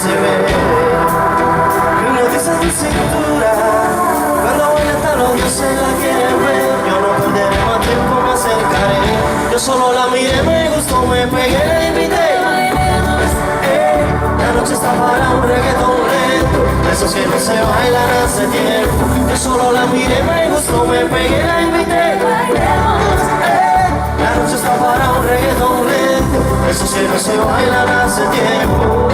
se ve. Hipnotiza tu cintura, cuando baila hasta los dioses la quieren ver. Yo no perderé más tiempo, me acercaré. Yo solo la miré, me gustó, me pegué, la invité. La noche está para un reggaetón lento, esos que no se bailan hace tiempo. Yo solo la miré, me gustó, me pegué, la invité. La noche está para un reggaetón lento, esos que no se bailan hace tiempo.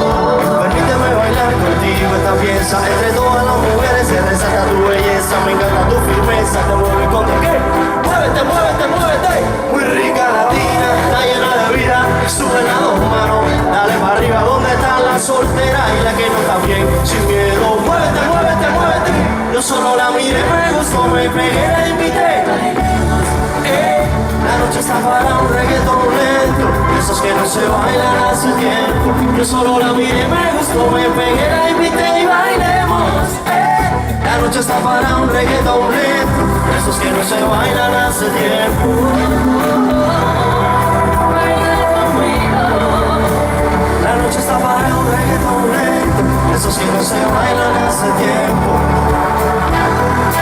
Permíteme bailar contigo esta pieza, entre todas las mujeres se resalta tu belleza. Me encanta tu firmeza, te mueve con tu qué. Muévete, muévete, muévete. Muy rica latina, está llena de vida. Sube las dos manos, dale para arriba. ¿Dónde está la soltera y la que no está bien? Sin miedo, muévete, muévete, muévete. Yo solo la miré, me gustó, me pegué, la invité. La noche está para un reggaetón lento, esos que no se bailan hace tiempo. Yo solo la miré, me gustó, me pegué, la invité y bailemos. La noche está para un reggaetón lento, esos que no se bailan hace tiempo. La noche está para un reggaetón lento, esos que no se bailan hace tiempo.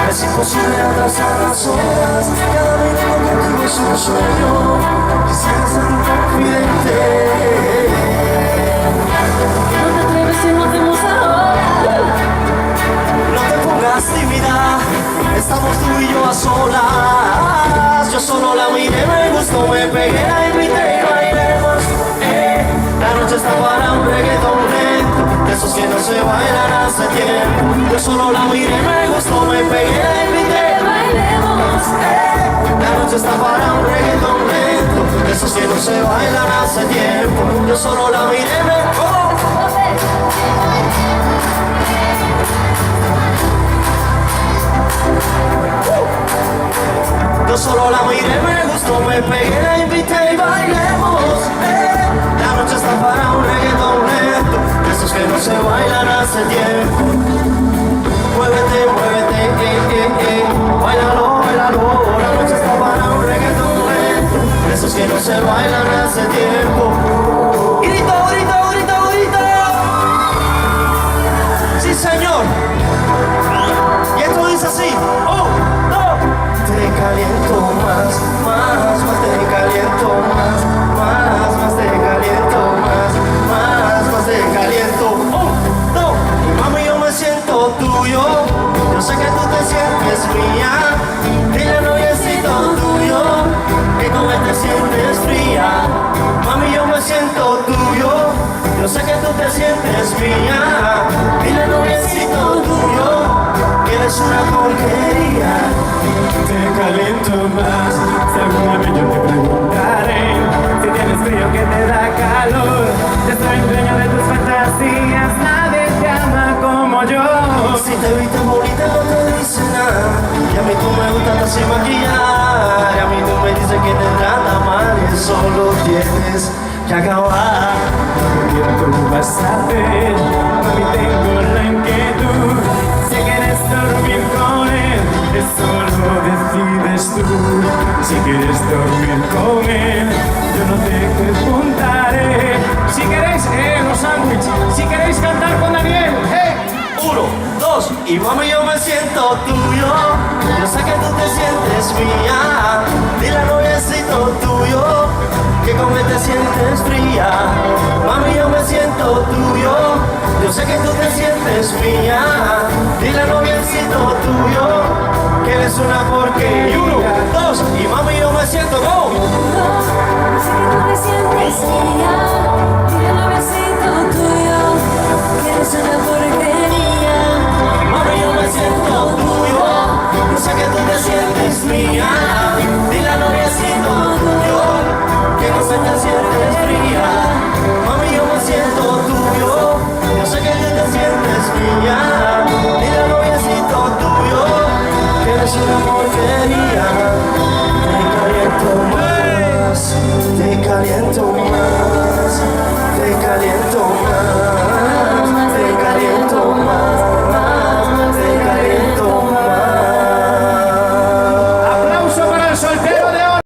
Es imposible atrasar las horas, cada minuto contigo es un sueño. Quisiera ser un confidente. No te atreves si no hacemos ahora. No te pongas tímida, estamos tú y yo a solas. Yo solo la miré, me gustó, me pegué, la invité y bailemos. La noche está para un reggaetón lento, esos que no se bailan hace tiempo. Yo solo la miré, me gustó, me pegué, la invité, Bailemos. la noche está para un reggaetón lento, esos que no se bailan hace tiempo. Yo solo la miré, me Yo solo la miré, me gustó, me pegué, la invité y bailemos. La noche está para un reggaetón lento, esos que no se bailan hace tiempo. Muévete, muévete, bailalo, bailalo. La noche está para un reggaetón lento, esos que no se bailan hace tiempo. Grito, grito, grito, grito. Sí, señor. Y esto dice así. Te caliento más, más te caliento más te caliento más te caliento. No, mami, yo me siento tuyo, yo sé que tú te sientes mía. Dile noviecito tuyo, que con él te sientes fría. Mami, yo me siento tuyo, yo sé que tú te sientes mía. Dile noviecito tuyo, que eres una porquería. Te caliento más, si alguna vez yo te preguntaré si tienes frío que te da calor. Yo soy dueño de tus fantasías, nadie te ama como yo. Si te viste bonita no te dice nada, y a mí tú me gustas hasta sin maquillar. Y a mí tú me dices que te trata mal y eso lo tienes que acabar. Porque tú vas a ver, mami, tengo la inquietud. Si quieres dormir con él, eso lo decides tú. Si quieres dormir con él, yo no te preguntaré. Si queréis los sándwiches, si queréis cantar con Daniel, Uno, dos, y mami yo me siento tuyo. Yo sé que tú te sientes mía. Dile al noviecito tuyo, que con él te sientes fría. Mami yo me siento tuyo, yo sé que tú te sientes mía. Dile al noviecito tuyo, que eres una porquería. Uno, dos, y mami yo me siento go. Sé que tú me sientes mía. Dile al noviecito tuyo, que eres una porquería. Mami yo me siento tuyo, yo sé que tú te sientes mía. Dile al